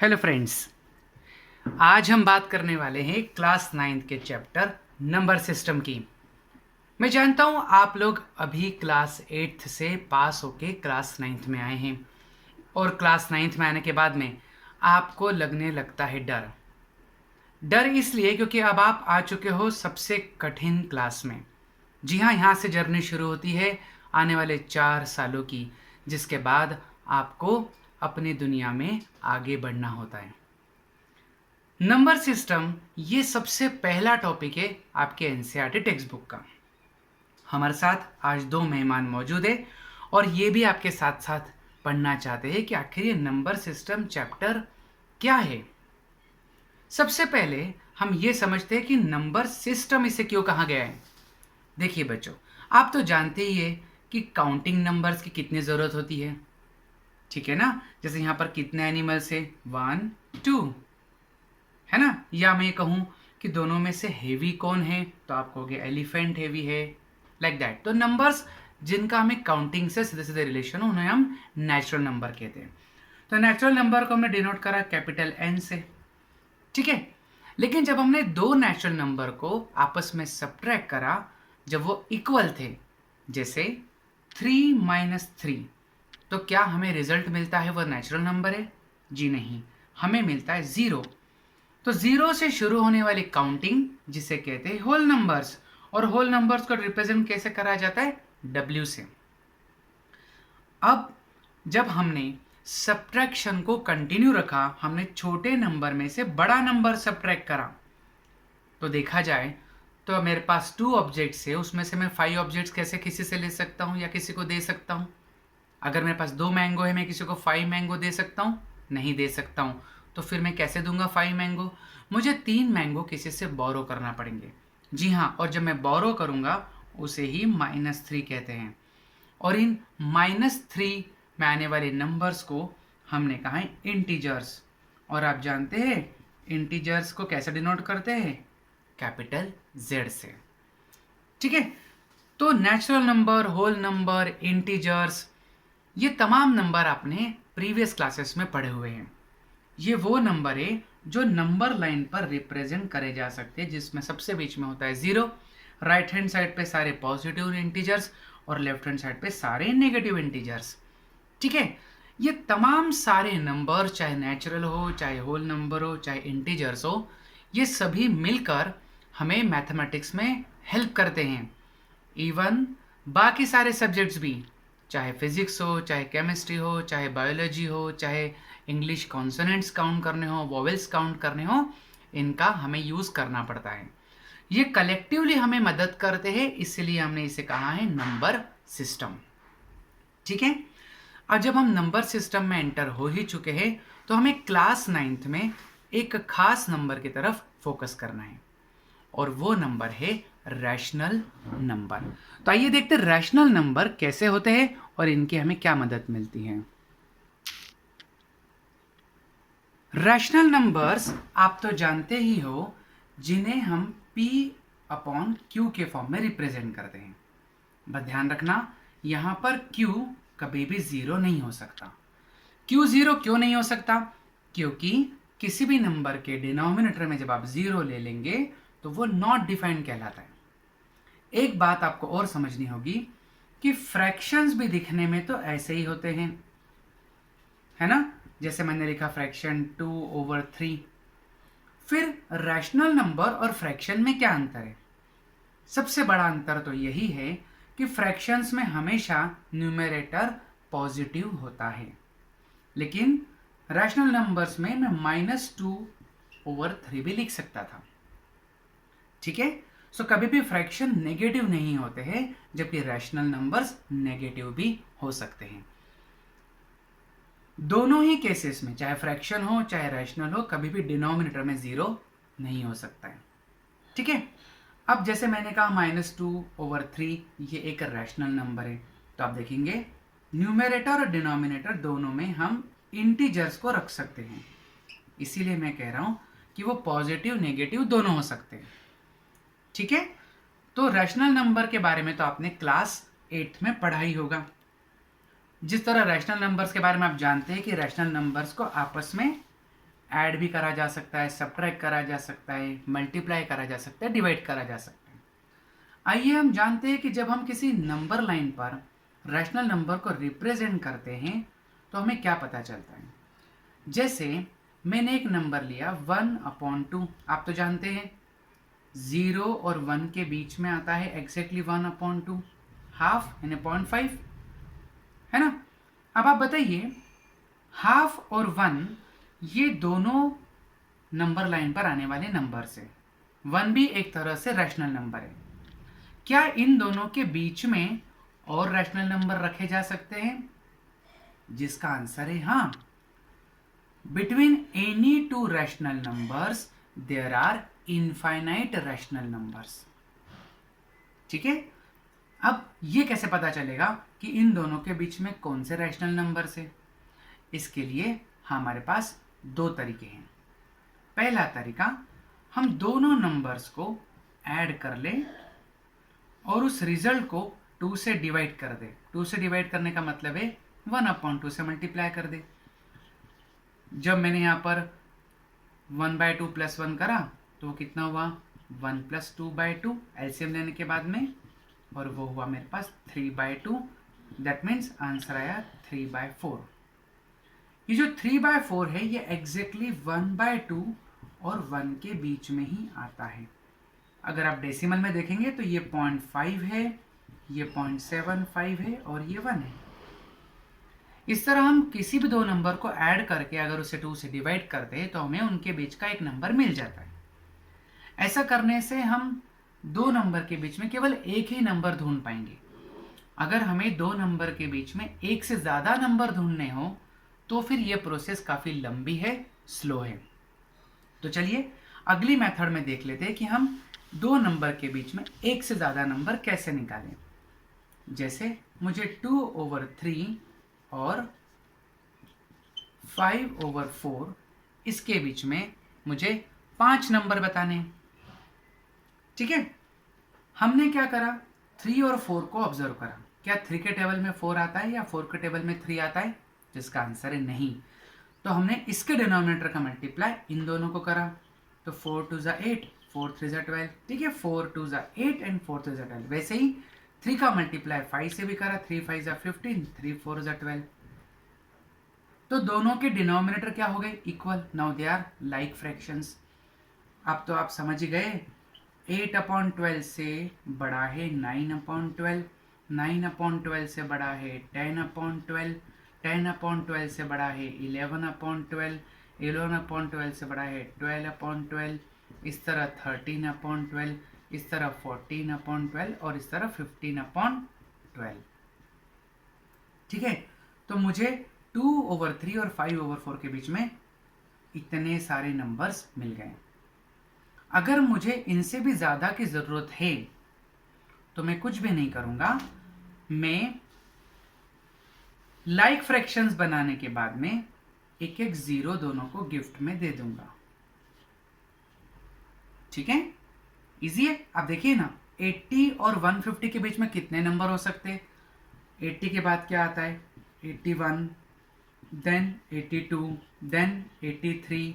Hello friends, आज हम बात करने वाले हैं क्लास 9th के चैप्टर नंबर सिस्टम की। मैं जानता हूँ आप लोग अभी क्लास 8th से पास होके क्लास 9th में आए हैं और क्लास 9th में आने के बाद में आपको लगने लगता है डर। डर इसलिए क्योंकि अब आप आ चुके हो सबसे कठिन क्लास में। जी हाँ, यहाँ से जर्नी शुरू होती है आने वाले 4 सालों की, जिसके बाद आपको अपनी दुनिया में आगे बढ़ना होता है। नंबर सिस्टम ये सबसे पहला टॉपिक है आपके एनसीईआरटी टेक्स्ट बुक का। हमारे साथ आज 2 मेहमान मौजूद है और ये भी आपके साथ साथ पढ़ना चाहते हैं कि आखिर ये नंबर सिस्टम चैप्टर क्या है। सबसे पहले हम ये समझते हैं कि नंबर सिस्टम इसे क्यों कहा गया है। देखिए बच्चों, आप तो जानते ही है कि काउंटिंग नंबर्स की कितनी ज़रूरत होती है, ठीक है ना। जैसे यहाँ पर कितने एनिमल्स है, 1 2, है ना। या मैं कहूँ कि दोनों में से हेवी कौन है, तो आप कहोगे एलिफेंट हेवी है, लाइक दैट। तो नंबर्स जिनका हमें काउंटिंग से सीधे सीधे रिलेशन हो, उन्हें हम नेचुरल नंबर कहते हैं। तो नेचुरल नंबर को हमने डिनोट करा कैपिटल एन से, ठीक है। लेकिन जब हमने 2 नेचुरल नंबर को आपस में सब्ट्रैक्ट करा, जब वो इक्वल थे, जैसे 3 माइनस 3, तो क्या हमें रिजल्ट मिलता है वो नेचुरल नंबर है? जी नहीं, हमें मिलता है 0। तो 0 से शुरू होने वाली काउंटिंग जिसे कहते हैं होल नंबर्स, और होल नंबर्स को रिप्रेजेंट कैसे करा जाता है? W से। अब जब हमने सब्ट्रैक्शन को कंटिन्यू रखा, हमने छोटे नंबर में से बड़ा नंबर सब्ट्रैक्ट करा, तो देखा जाए तो मेरे पास 2 ऑब्जेक्ट्स है, उसमें से मैं 5 ऑब्जेक्ट्स कैसे किसी से ले सकता हूँ या किसी को दे सकता हूँ। अगर मेरे पास 2 मैंगो है, मैं किसी को 5 मैंगो दे सकता हूँ? नहीं दे सकता हूँ। तो फिर मैं कैसे दूंगा 5 मैंगो? मुझे 3 मैंगो किसी से बोरो करना पड़ेंगे। जी हाँ, और जब मैं बोरो करूँगा उसे ही -3 कहते हैं। और इन -3 में आने वाले नंबर्स को हमने कहा है इंटीजर्स। और आप जानते हैं इंटीजर्स को कैसे डिनोट करते हैं? कैपिटल Z से, ठीक है। तो natural number, whole number, integers, ये तमाम नंबर आपने प्रीवियस क्लासेस में पढ़े हुए हैं। ये वो नंबर है जो नंबर लाइन पर रिप्रेजेंट करे जा सकते हैं, जिसमें सबसे बीच में होता है 0, राइट हैंड साइड पे सारे पॉजिटिव इंटीजर्स और लेफ्ट हैंड साइड पे सारे नेगेटिव इंटीजर्स, ठीक है। ये तमाम सारे नंबर, चाहे नेचुरल हो, चाहे होल नंबर हो, चाहे इंटीजर्स हो, ये सभी मिलकर हमें मैथमेटिक्स में हेल्प करते हैं। इवन बाकी सारे सब्जेक्ट्स भी, चाहे फिजिक्स हो, चाहे केमिस्ट्री हो, चाहे बायोलॉजी हो, चाहे इंग्लिश कॉन्सोनेंट्स काउंट करने हो, वॉवेल्स काउंट करने हो, इनका हमें यूज़ करना पड़ता है। ये कलेक्टिवली हमें मदद करते हैं, इसलिए हमने इसे कहा है नंबर सिस्टम, ठीक है। अब जब हम नंबर सिस्टम में एंटर हो ही चुके हैं, तो हमें क्लास 9th में एक खास नंबर की तरफ फोकस करना है, और वो नंबर है रैशनल नंबर। तो आइए देखते हैं रैशनल नंबर कैसे होते हैं और इनकी हमें क्या मदद मिलती है। रैशनल नंबर्स आप तो जानते ही हो, जिन्हें हम P/Q के फॉर्म में रिप्रेजेंट करते हैं। बस ध्यान रखना, यहां पर Q कभी भी 0 नहीं हो सकता। Q 0 क्यों नहीं हो सकता? क्योंकि किसी भी नंबर के डिनोमिनेटर में जब आप 0 ले लेंगे तो वो नॉट डिफाइंड कहलाता है। एक बात आपको और समझनी होगी कि फ्रैक्शंस भी दिखने में तो ऐसे ही होते हैं, है ना। जैसे मैंने लिखा फ्रैक्शन 2/3। फिर रैशनल नंबर और फ्रैक्शन में क्या अंतर है? सबसे बड़ा अंतर तो यही है कि फ्रैक्शंस में हमेशा न्यूमरेटर पॉजिटिव होता है, लेकिन रैशनल नंबर्स में मैं -2/3 भी लिख सकता था, ठीक है। सो कभी भी फ्रैक्शन नेगेटिव नहीं होते हैं, जबकि रैशनल नंबर्स नेगेटिव भी हो सकते हैं। दोनों ही केसेस में, चाहे फ्रैक्शन हो चाहे रैशनल हो, कभी भी डिनोमिनेटर में 0 नहीं हो सकता है, ठीक है। अब जैसे मैंने कहा -2/3 ये एक रैशनल नंबर है, तो आप देखेंगे न्यूमरेटर और डिनोमिनेटर दोनों में हम इंटीजर्स को रख सकते हैं। इसीलिए मैं कह रहा हूं कि वो पॉजिटिव नेगेटिव दोनों हो सकते हैं, ठीक है। तो रैशनल नंबर के बारे में तो आपने क्लास 8 में पढ़ा ही होगा। जिस तरह रैशनल नंबर्स के बारे में आप जानते हैं कि रैशनल नंबर्स को आपस में ऐड भी करा जा सकता है, सब्ट्रैक्ट करा जा सकता है, मल्टीप्लाई करा जा सकता है, डिवाइड करा जा सकता है। आइए हम जानते हैं कि जब हम किसी नंबर लाइन पर रैशनल नंबर को रिप्रेजेंट करते हैं तो हमें क्या पता चलता है। जैसे मैंने एक नंबर लिया 1/2, आप तो जानते हैं 0 और 1 के बीच में आता है एग्जैक्टली 1/2, हाफ यानी 0.5, है ना। अब आप बताइए हाफ और 1 ये दोनों नंबर लाइन पर आने वाले नंबर से, 1 भी एक तरह से रैशनल नंबर है। क्या इन दोनों के बीच में और रैशनल नंबर रखे जा सकते हैं? जिसका आंसर है हाँ। Between any two rational numbers there are infinite rational numbers. ठीक है, अब ये कैसे पता चलेगा कि इन दोनों के बीच में कौन से रैशनल नंबर्स है? इसके लिए हमारे पास दो तरीके हैं। पहला तरीका, हम दोनों नंबर्स को ऐड कर लें और उस रिजल्ट को 2 से डिवाइड कर दे। 2 से डिवाइड करने का मतलब है 1/2 से मल्टीप्लाई कर दे। जब मैंने यहाँ पर 1/2 + 1 करा तो वो कितना हुआ 1 + 2/2 एलसीएम लेने के बाद में, और वो हुआ मेरे पास 3/2। दैट मीन्स आंसर आया 3/4। ये जो 3/4 है ये एग्जैक्टली 1/2 और 1 के बीच में ही आता है। अगर आप डेसिमल में देखेंगे तो ये 0.5 है, ये 0.75 है और ये 1 है। इस तरह हम किसी भी दो नंबर को ऐड करके अगर उसे 2 से डिवाइड करते हैं तो हमें उनके बीच का एक नंबर मिल जाता है। ऐसा करने से हम दो नंबर के बीच में केवल एक ही नंबर ढूंढ पाएंगे। अगर हमें दो नंबर के बीच में एक से ज़्यादा नंबर ढूंढने हो तो फिर यह प्रोसेस काफ़ी लंबी है, स्लो है। तो चलिए अगली मेथड में देख लेते हैं कि हम दो नंबर के बीच में एक से ज़्यादा नंबर कैसे निकालें। जैसे मुझे 2/3 और 5/4 इसके बीच में मुझे 5 नंबर बताने हैं। ठीक है, हमने क्या करा, 3 और 4 को ऑब्जर्व करा। क्या 3 के टेबल में 4 आता है या 4 के टेबल में 3 आता है? जिसका आंसर है नहीं। तो हमने इसके डिनोमिनेटर का मल्टीप्लाई इन दोनों को करा, तो 4 2 = 8, 4 3 = 12। ठीक है, 4 2 = 8 एंड 4 3 = 12। वैसे ही 3 का मल्टीप्लाई 5 से भी करा, 3 5 = 15, 3 4 = 12। तो दोनों के डिनोमिनेटर क्या हो गए, equal. Now they are like fractions. अब तो आप समझ ही गए, 8/12 से बड़ा है 9/12, 9/12 से बड़ा है 10/12, 10/12 से बड़ा है 11/12, 11/12 से बड़ा है 12/12, इस तरह 13/12, इस तरह 14/12 और इस तरह 15/12। ठीक है, तो मुझे 2/3 और 5/4 के बीच में इतने सारे नंबर्स मिल गए। अगर मुझे इनसे भी ज़्यादा की ज़रूरत है तो मैं कुछ भी नहीं करूँगा, मैं लाइक फ्रैक्शंस बनाने के बाद में एक एक ज़ीरो दोनों को गिफ्ट में दे दूंगा। ठीक है, इजी है। आप देखिए ना, 80 और 150 के बीच में कितने नंबर हो सकते हैं? 80 के बाद क्या आता है, 81, देन 82, देन 83।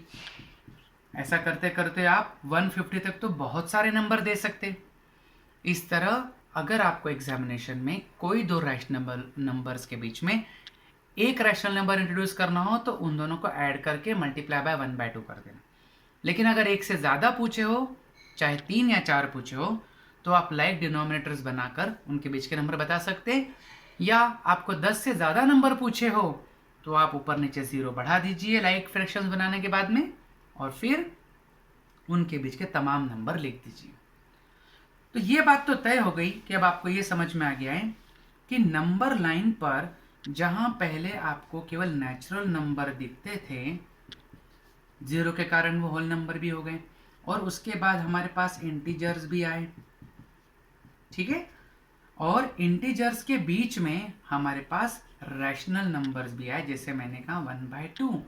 ऐसा करते करते आप 150 तक तो बहुत सारे नंबर दे सकते। इस तरह अगर आपको एग्जामिनेशन में कोई दो रैशनल नंबर्स के बीच में एक रैशनल नंबर इंट्रोड्यूस करना हो तो उन दोनों को ऐड करके मल्टीप्लाई बाय 1/2 कर देना। लेकिन अगर एक से ज़्यादा पूछे हो, चाहे 3 या 4 पूछे हो, तो आप लाइक डिनोमिनेटर्स बनाकर उनके बीच के नंबर बता सकते। या आपको 10 से ज़्यादा नंबर पूछे हो तो आप ऊपर नीचे 0 बढ़ा दीजिए लाइक फ्रैक्शंस बनाने के बाद में, और फिर उनके बीच के तमाम नंबर लिख दीजिए। तो ये बात तो तय हो गई कि अब आपको ये समझ में आ गया है कि नंबर लाइन पर जहां पहले आपको केवल नेचुरल नंबर दिखते थे, 0 के कारण वो होल नंबर भी हो गए, और उसके बाद हमारे पास इंटीजर्स भी आए। ठीक है, और इंटीजर्स के बीच में हमारे पास रैशनल नंबर्स भी आए, जैसे मैंने कहा 1/2।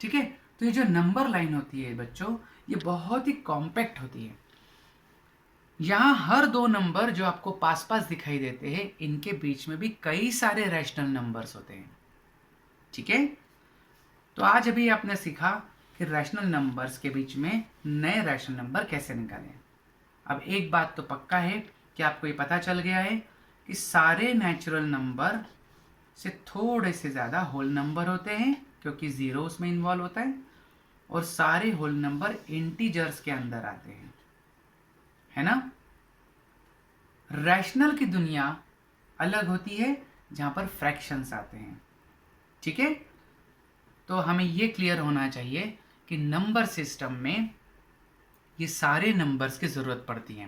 ठीक है, तो ये जो नंबर लाइन होती है बच्चों, ये बहुत ही कॉम्पैक्ट होती है। यहाँ हर दो नंबर जो आपको पास पास दिखाई देते हैं, इनके बीच में भी कई सारे रैशनल नंबर्स होते हैं। ठीक है, तो आज अभी आपने सीखा कि रैशनल नंबर्स के बीच में नए रैशनल नंबर कैसे निकालें। अब एक बात तो पक्का है कि आपको ये पता चल गया है कि सारे नेचुरल नंबर से थोड़े से ज़्यादा होल नंबर होते हैं, क्योंकि ज़ीरो उसमें इन्वॉल्व होता है, और सारे होल नंबर इंटीजर्स के अंदर आते हैं, है ना। रैशनल की दुनिया अलग होती है जहाँ पर फ्रैक्शंस आते हैं, ठीक है। तो हमें ये क्लियर होना चाहिए कि नंबर सिस्टम में ये सारे नंबर्स की ज़रूरत पड़ती है।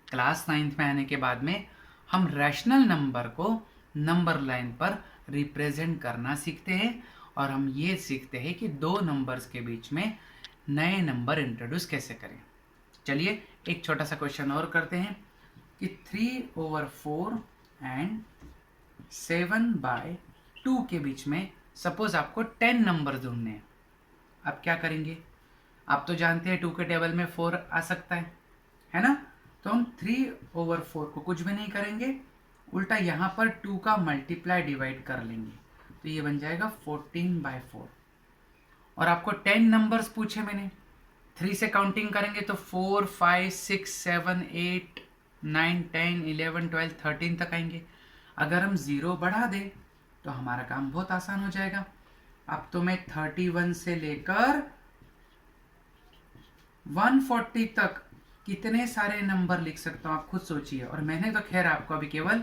क्लास 9th में आने के बाद में हम रैशनल नंबर को नंबर लाइन पर रिप्रेजेंट करना सीखते हैं, और हम ये सीखते हैं कि दो नंबर्स के बीच में नए नंबर इंट्रोड्यूस कैसे करें। चलिए एक छोटा सा क्वेश्चन और करते हैं कि 3/4 एंड 7/2 के बीच में सपोज आपको 10 नंबर ढूंढने हैं। आप क्या करेंगे? आप तो जानते हैं 2 के टेबल में 4 आ सकता है ना। तो हम 3/4 को कुछ भी नहीं करेंगे, उल्टा यहाँ पर 2 का मल्टीप्लाई डिवाइड कर लेंगे, तो ये बन जाएगा 14/4। और आपको 10 नंबर्स पूछे मैंने, 3 से काउंटिंग करेंगे तो 4, 5, 6, 7, 8, 9, 10, 11, 12, 13 तक आएंगे। अगर हम 0 बढ़ा दें तो हमारा काम बहुत आसान हो जाएगा। अब तो मैं 31 से लेकर 140 तक कितने सारे नंबर लिख सकता हूँ, आप खुद सोचिए। और मैंने तो खैर आपको अभी केवल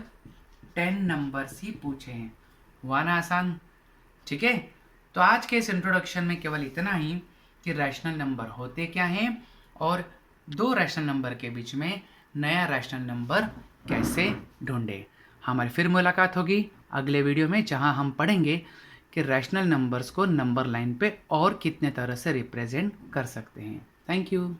10 नंबर्स ही पूछे हैं, हुआ ना आसान, ठीक है। तो आज के इस इंट्रोडक्शन में केवल इतना ही कि रैशनल नंबर होते क्या हैं और दो रैशनल नंबर के बीच में नया रैशनल नंबर कैसे ढूंढें। हमारी फिर मुलाकात होगी अगले वीडियो में, जहां हम पढ़ेंगे कि रैशनल नंबर्स को नंबर लाइन पे और कितने तरह से रिप्रेजेंट कर सकते हैं। Thank you.